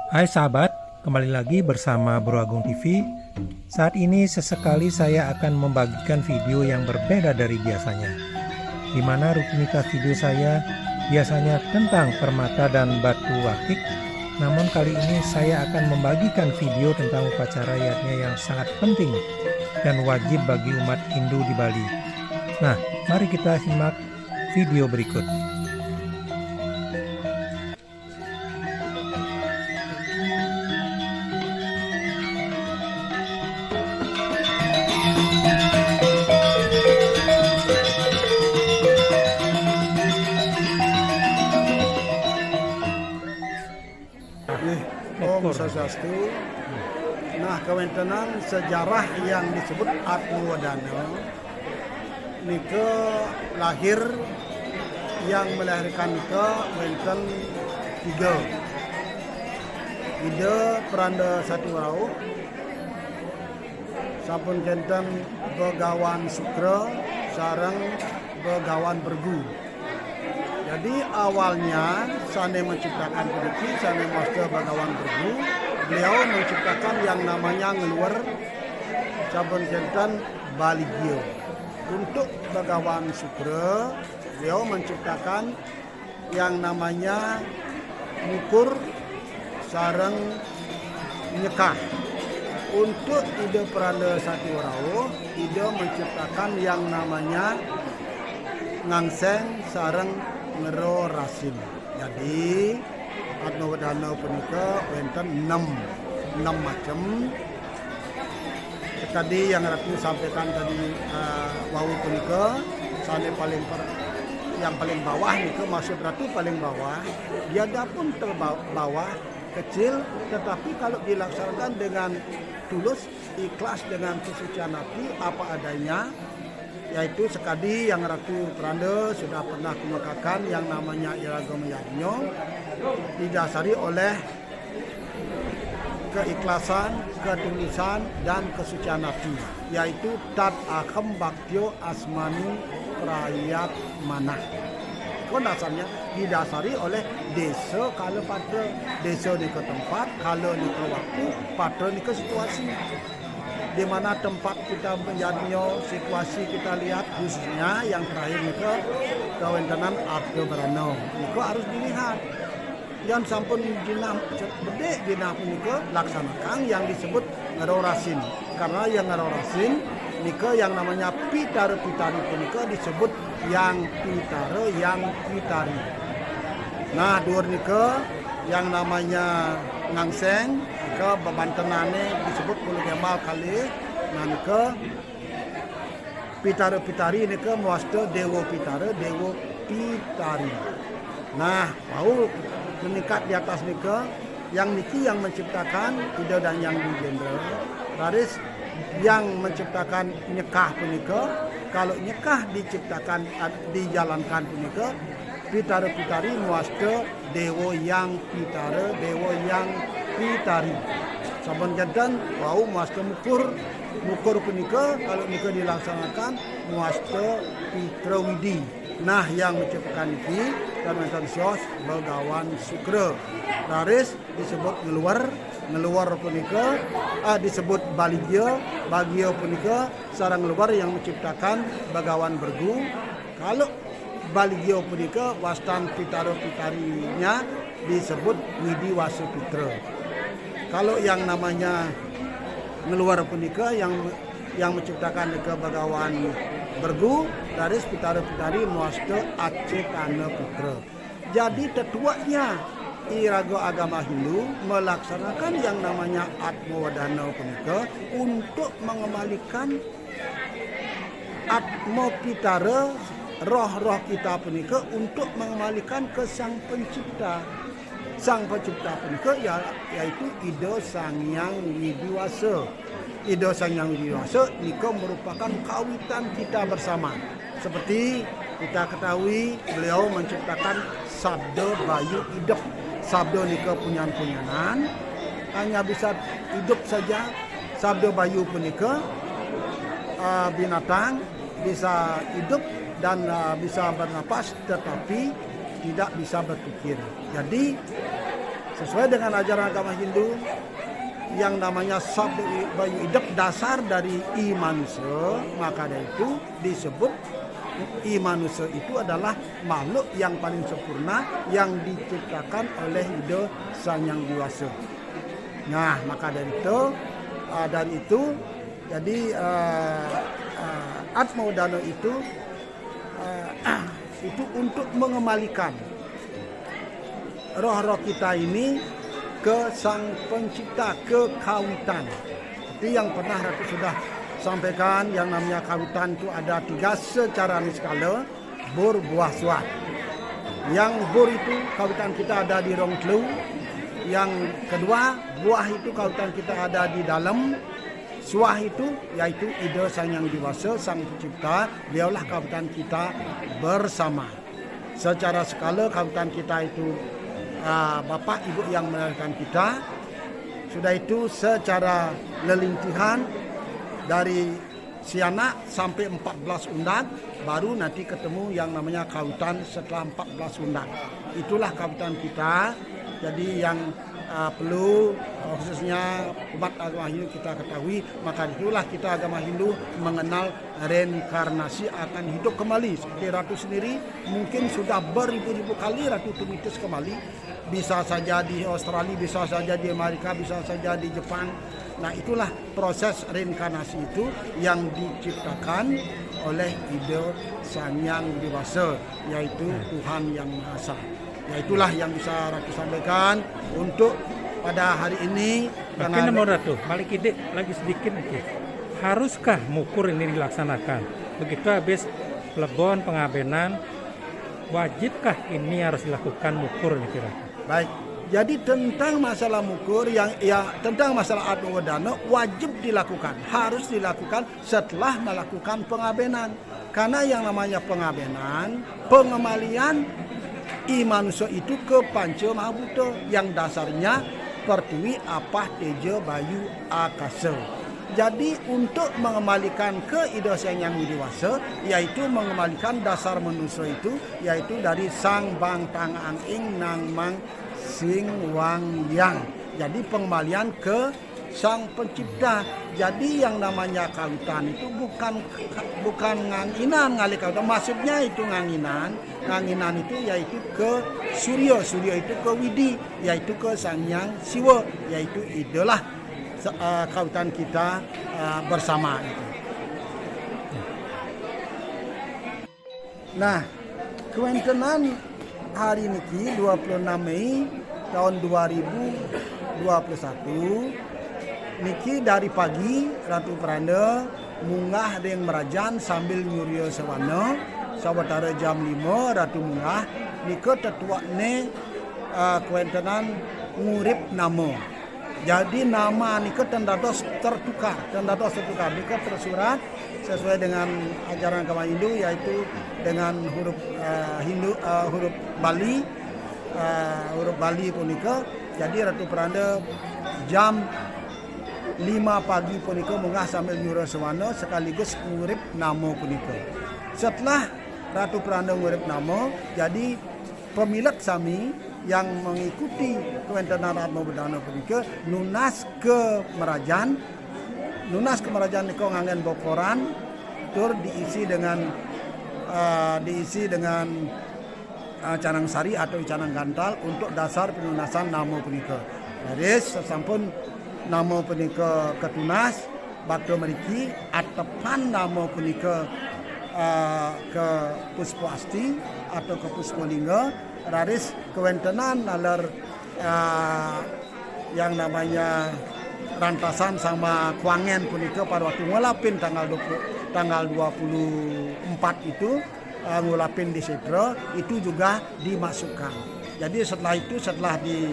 Hai sahabat, kembali lagi bersama Bro Agung TV. Saat ini sesekali saya akan membagikan video yang berbeda dari biasanya, di mana rutinitas video saya biasanya tentang permata dan batu akik. Namun kali ini saya akan membagikan video tentang upacara yatnya yang sangat penting dan wajib bagi umat Hindu di Bali. Nah, mari kita simak video berikut. Om Swastiastu. Nah, kewentenan sejarah yang disebut Atmawadana nike lahir yang melahirkan ke wenten tiga ide peranda satu rauh sampun kenten Begawan Sukra sareng Begawan Bergu. Jadi awalnya Sane menciptakan pedeki, Sane Master Begawan Bergu, beliau menciptakan yang namanya ngeluar sabun kentan Baligio. Untuk Begawan Sukra, beliau menciptakan yang namanya Mukur sareng Nyekah. Untuk ide Peranda Sati Warau, ide menciptakan yang namanya Ngangseng sareng Ngero Rasin. Jadi Atmawadana punika wenten 6 macam. Tadi yang Ratu sampaikan tadi wau punika sane yang paling bawah nika maksud Ratu paling bawah. Dia pun terbawah kecil, tetapi kalau dilaksanakan dengan tulus, ikhlas dengan kesucian hati apa adanya, yaitu sekali yang Ratu Peranda sudah pernah kemukakan yang namanya Iragama Yadnya didasari oleh keikhlasan, ketulusan dan kesucian hati, yaitu tat ahem baktyo asmani prayat manah. Itu dasarnya didasari oleh desa kalau pada desa di ke tempat, kalau di ke waktu, pada di ke situasi. Di mana tempat kita menjadinya situasi kita lihat khususnya yang terakhir itu kewentenan Atmawadana. Itu harus dilihat. Yang sampun jinah bedek jinah punika laksanakan yang disebut Ngero Rasin. Karena yang Ngero Rasin nika yang namanya Pitara Pitari punika disebut yang Pitara yang Pitari. Nah, dur nika yang namanya Ngangseng ke bebantenane disebut puluh gemal kali. Nah, nika Pitara Pitari nika muasta Dewa Pitara, Dewa Pitari. Nah, mau meningkat di atas nika yang niki yang menciptakan ide dan yang digender. Laris yang menciptakan nyekah punika, kalau nyekah diciptakan dijalankan punika Pitara Pitari muasta Dewa yang Pitara, Dewa yang Pitari. Saben jantan wau muasta mukur punika kalau nika dilaksanakan muasta Pitrawidi. Nah, yang menciptakan ini dan mentansios Begawan Sukra. Laris disebut ngeluar punika disebut Baligio punika sarang ngeluar yang menciptakan Begawan Bergu. Kalau Baligio punika wastan Pitara Pitarinya disebut Widi Wasupitra. Kalau yang namanya ngeluar punika yang menciptakan ke Begawan Bergu dari Pitara Pitari muasta Aceh Kana Putra. Jadi tetuanya Iraga agama Hindu melaksanakan yang namanya Atmawadana punika untuk mengembalikan Atma Pitara, roh-roh kita punika untuk mengembalikan ke Sang Pencipta. Sang Pencipta punika yaitu Ida Sang Hyang Widiwasa. Ida Sang Hyang Widiwasa nika merupakan kawitan kita bersama. Seperti kita ketahui beliau menciptakan sabda bayu hidup. Sabda nika punyan-punyanan hanya bisa hidup saja. Sabda bayu punika binatang bisa hidup dan bisa bernapas tetapi tidak bisa berpikir. Jadi sesuai dengan ajaran agama Hindu yang namanya sabda bayu hidup dasar dari manusia, maka dari itu disebut manusia itu adalah makhluk yang paling sempurna yang diciptakan oleh Ida Sang Yang Diwasa. Nah, maka dari itu jadi Atma Udana itu untuk mengembalikan roh-roh kita ini ke Sang Pencipta, ke kawitan. Seperti yang pernah Ratu sudah sampaikan, yang namanya kawitan itu ada 3 secara niskala, bur, buah, suat. Yang bur itu kawitan kita ada di rong telu. Yang kedua, buah itu kawitan kita ada di dalam. Suah itu yaitu Ida Sang Yang Diwasa, Sang Pencipta, dialah kawitan kita bersama. Secara skala kawitan kita itu Bapak Ibu yang melahirkan kita. Sudah itu secara lelintihan dari si anak sampai 14 undang, baru nanti ketemu yang namanya kawitan setelah 14 undang. Itulah kawitan kita. Jadi yang perlu khususnya umat agama Hindu kita ketahui, maka itulah kita agama Hindu mengenal reinkarnasi akan hidup kembali. Seperti Ratu sendiri mungkin sudah beribu-ribu kali Ratu tumitis kembali, bisa saja di Australia, bisa saja di Amerika, bisa saja di Jepang. Nah, itulah proses reinkarnasi itu yang diciptakan oleh Ida Sang Yang Diwasa, yaitu Tuhan Yang Maha Esa. Ya, itulah yang bisa Ratu sampaikan untuk pada hari ini. Mungkin mau Ratu, balik ide lagi sedikit nih. Haruskah mukur ini dilaksanakan? Begitu habis plebon pengabenan, wajibkah ini harus dilakukan mukur nih kira? Baik. Jadi tentang masalah mukur tentang masalah Atma Udana wajib dilakukan, harus dilakukan setelah melakukan pengabenan. Karena yang namanya pengabenan, pengembalian manusia itu ke Panca Mahabhuta yang dasarnya Pertiwi, Apah, Teja, Bayu, Akasa. Jadi untuk mengembalikan ke Ida Sang Yang Widiwasa, yaitu mengembalikan dasar manusia itu, yaitu dari Sang Bang Tang Ang Ing Nang Mang Sing Wang Yang. Jadi pengembalian ke Sang Pencipta. Jadi yang namanya kawitan itu bukan nganginan ngali kawitan. Maksudnya itu nganginan. Nganginan itu yaitu ke Surya. Surya itu ke Widi, yaitu ke Sang Yang Siwa, yaitu idolah kawitan kita bersama itu. Nah, kewentenan hari ini 26 Mei tahun 2021 niki dari pagi Ratu Pranda munggah dengan merajan sambil nyurya sawana sawetara jam 5 Ratu munggah nika tetuakne kewentenan ngurip nama. Jadi nama nika tendados tertukar nika tersurat sesuai dengan ajaran agama Hindu, yaitu dengan huruf huruf Bali, huruf Bali punika. Jadi Ratu Pranda jam 5 pagi punika munggah sambil nyura sawana sekaligus ngurip nama punika. Setelah Ratu Pranda ngurip nama, jadi pemilik sami yang mengikuti kewentenan Atma Udana punika nunas ke Merajan niko ngangen bokoran tur diisi dengan canang sari atau canang gantal untuk dasar penunasan nama punika. Laris sesampun nama punika ketunas bakdo meriki atepan nama punika ke Puspa Asti atau ke Puspa Lingga. Laris kewentenan nalar yang namanya rantasan sama kuangen punika pada waktu ngulapin tanggal 24 itu ngulapin di Sidra itu juga dimasukkan. Jadi setelah di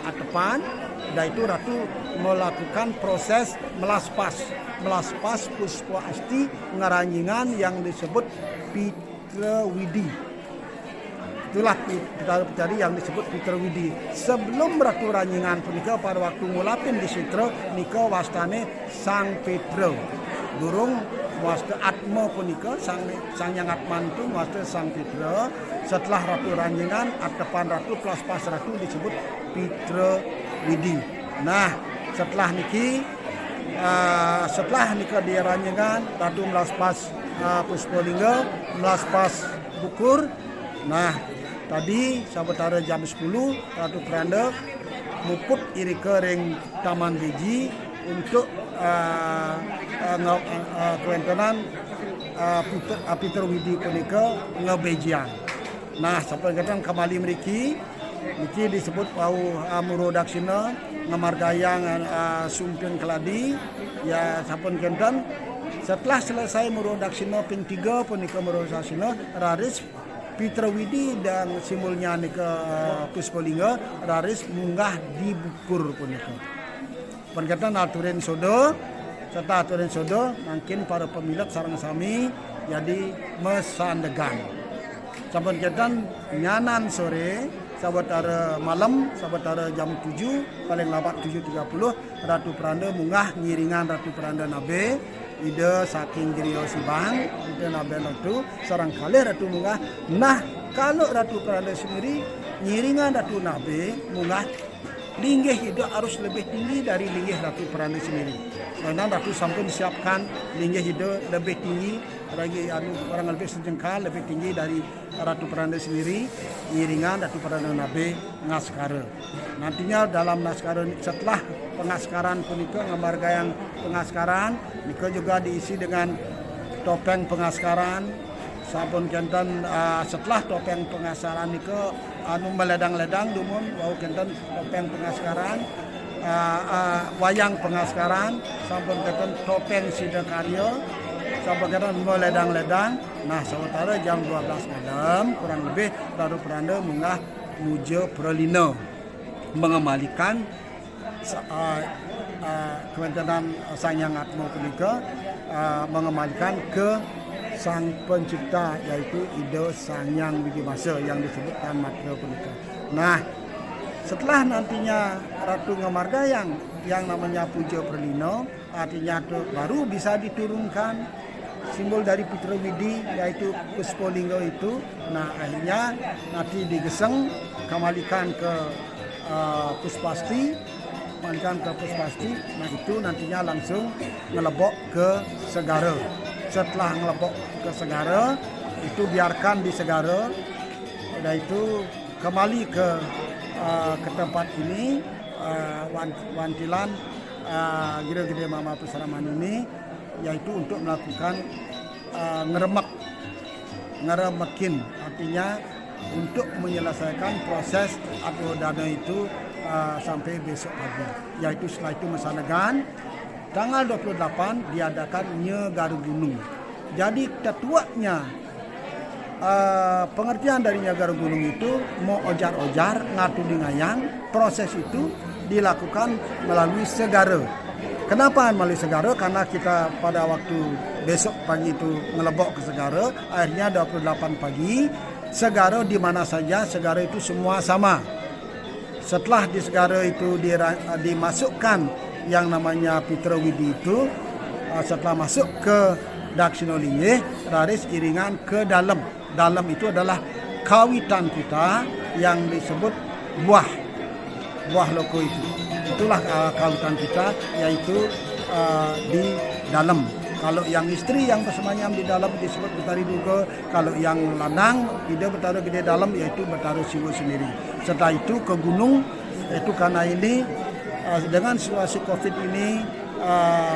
atepan, itu Ratu melakukan proses melaspas Puspa Asti ngaranjingan yang disebut Pitra Widi. Itulah dari yang disebut Pitra Widi. Sebelum Ratu ranjingan punika pada waktu ngulapin di Sitra nika wastane Sang Petra. Durung muaste Atma punika sang yang Atman itu muaste sang Pitra. Setelah Ratu Ranjingan atepan Ratu plus pas Ratu disebut Pitra Widi. Nah, setelah niki dia Ranjingan Ratu melaspas Puspolingga melaspas Bukur. Nah, tadi sabetara jam 10 Ratu Keranda muput iri kering Taman Beji untuk kewentenan Pitra Widi punika ngebejian. Nah, sampai kadang kembali mriki disebut bau Muro Daksina ngamargayang sumpin keladi ya sampun kenten. Setelah selesai Muro Daksina ping 3 punika Muro Daksina raris Pitra Widi dan simbolnya nika Puspolingga raris munggah di Bukur punika. Pengertian aturin sodo, serta aturin sodo, mungkin para pemilik sarang sami jadi mesandegan. Sampai ketan nyanan sore, sabetara malam, sabetara jam 7, paling lambat 7.30, Ratu Peranda munggah ngiringan Ratu Peranda Nabe, ide saking Griyo Sibang, ide Nabe Ratu, sarang kali Ratu munggah. Nah, kalau Ratu Peranda sendiri ngiringan Ratu Nabe munggah, linggih itu harus lebih tinggi dari linggih Ratu Peranda sendiri. Karena Ratu sampai disiapkan linggih itu lebih tinggi, lagi orang lebih sejengkal, lebih tinggi dari Ratu Peranda sendiri. Ngiringan Ratu Peranda Nabe ngaskara. Nantinya dalam naskara setelah pengaskaran punika ngamargayang pengaskaran, nika juga diisi dengan topeng pengaskaran. Sampun kenten setelah topeng pengaskaran nika meledang-ledang dumun wau kenten topeng pengaskaran wayang pengaskaran sampun kenten topeng sidakarya sampun kenten meledang-ledang. Nah, sementara jam 12 malam kurang lebih Ratu Peranda munggah muja Pralina mengembalikan kewentenan Sang Hyang Atma punika mengembalikan ke Sang Pencipta, yaitu Ida Sang Hyang Widimasa yang disebutkan Matra punika. Nah, setelah nantinya Ratu ngamargayang yang namanya Puja Pralina, artinya itu baru bisa diturunkan simbol dari Pitra Widi yaitu Puspolingga itu. Nah, akhirnya nanti digeseng kembalikan ke Puspasti, kembalikan ke Puspasti. Nah, itu nantinya langsung ngelebok ke Segara. Setelah ngelebok ke Segara, itu biarkan di Segara, dan itu kembali ke tempat ini, wantilan Gira Gede Mama Pusaraman ini, yaitu untuk melakukan ngeremekin, artinya untuk menyelesaikan proses atau dana itu sampai besok pagi, yaitu setelah itu mesanegan. Tanggal 28 diadakan Nyegaru Gunung. Jadi ketuanya pengertian dari Nyegaru Gunung itu mau ojar-ojar ngatu di ngayang. Proses itu dilakukan melalui Segara. Kenapa melalui Segara? Karena kita pada waktu besok pagi itu ngelebok ke Segara. Akhirnya 28 pagi Segara di mana saja, Segara itu semua sama. Setelah di Segara itu dimasukkan yang namanya Pitra Widi itu, setelah masuk ke Daksina Linggih, raris iringan ke dalam. Dalam itu adalah kawitan kita yang disebut buah loko itu. Itulah kawitan kita, yaitu di dalam. Kalau yang istri yang bersemayam di dalam disebut Betari Duga. Kalau yang lanang tidak bertaruh gede dalam, yaitu bertaruh siwa sendiri. Setelah itu ke gunung, itu karena ini dengan situasi COVID ini,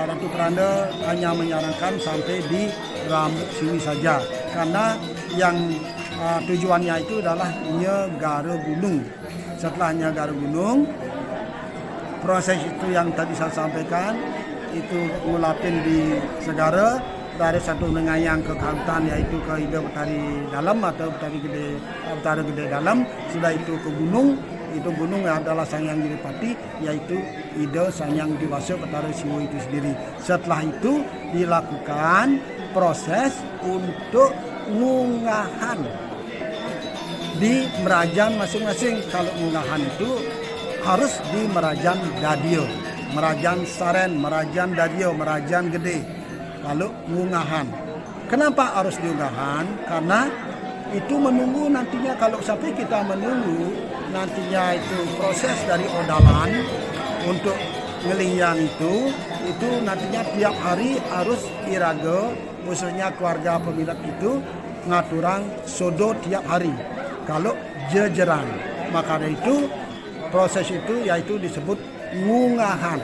Ratu Peranda hanya menyarankan sampai di Rambut Siwi saja, karena yang tujuannya itu adalah Nyegaru Gunung. Setelah Nyegaru Gunung, proses itu yang tadi saya sampaikan itu ngulapin di Segara dari satu nengayang ke Kautan, yaitu ke Ida Betari Dalam atau Betari Gede Dalam. Sudah itu ke gunung. Itu gunung adalah Sang Hyang Giripati, yaitu Ida Sang Hyang Diwasa Betara Siwo itu sendiri. Setelah itu dilakukan proses untuk ngunggahan di Merajan masing-masing. Kalau ngunggahan itu harus di Merajan Dadio, Merajan Saren, Merajan Dadio, Merajan Gede. kalau ngungahan. Kenapa harus diungahan? Karena itu menunggu nantinya, kalau sampai kita menunggu nantinya itu proses dari odalan untuk ngelian itu nantinya tiap hari harus iraga, khususnya keluarga pemilik itu ngaturang sodo tiap hari kalau jejeran. Maka dari itu proses itu yaitu disebut ngungahan.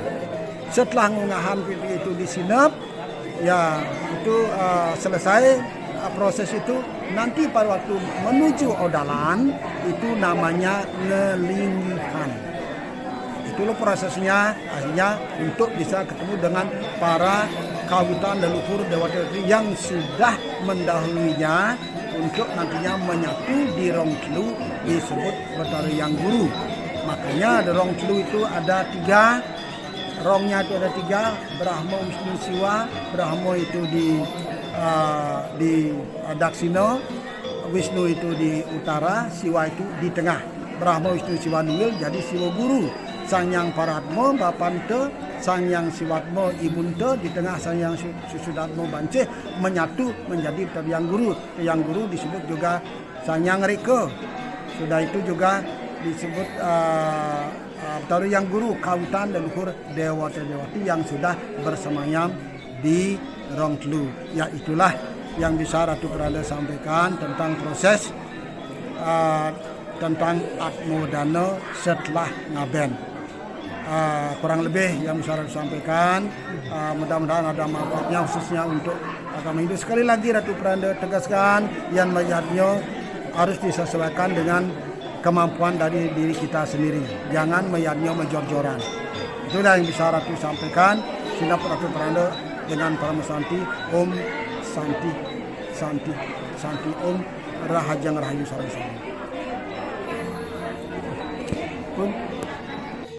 Setelah ngungahan itu disinap, ya itu selesai proses itu, nanti pada waktu menuju odalan itu namanya ngelinggihan. Itulah prosesnya akhirnya untuk bisa ketemu dengan para kawitan leluhur Dewa Dewi yang sudah mendahulunya untuk nantinya menyatu di Rong Telu disebut Betara Yang Guru. Makanya di Rong Telu itu ada 3, rongnya itu ada 3, Brahma, Wisnu, Siwa. Brahma itu di Daksina, Wisnu itu di utara, Siwa itu di tengah. Brahma, Wisnu, Siwa Nuwil jadi Siwa Guru. Sang Yang Paratma Bapante, Sang Yang Siwatma Ibunte, di tengah Sang Yang Susudatma Banceh menyatu menjadi Betara Yang Guru. Yang Guru disebut juga Sang Yang Reka. Sudah itu juga disebut Betara Yang Guru, kawitan leluhur Dewata-dewati yang sudah bersemayam di Rong Telu. Ya itulah yang bisa Ratu Pranda sampaikan tentang proses tentang Atmodana setelah ngaben. Kurang lebih yang bisa Ratu sampaikan, mudah-mudahan ada manfaatnya khususnya untuk agama Hindu. Sekali lagi Ratu Pranda tegaskan yang melihatnya harus disesuaikan dengan kemampuan dari diri kita sendiri. Jangan melihatnya menjor-joran. Itulah yang bisa Ratu sampaikan. Sinap Ratu Pranda dengan para Santi. Om Santi, Santi, Santi. Om Rahajang Rahayu Saraswati.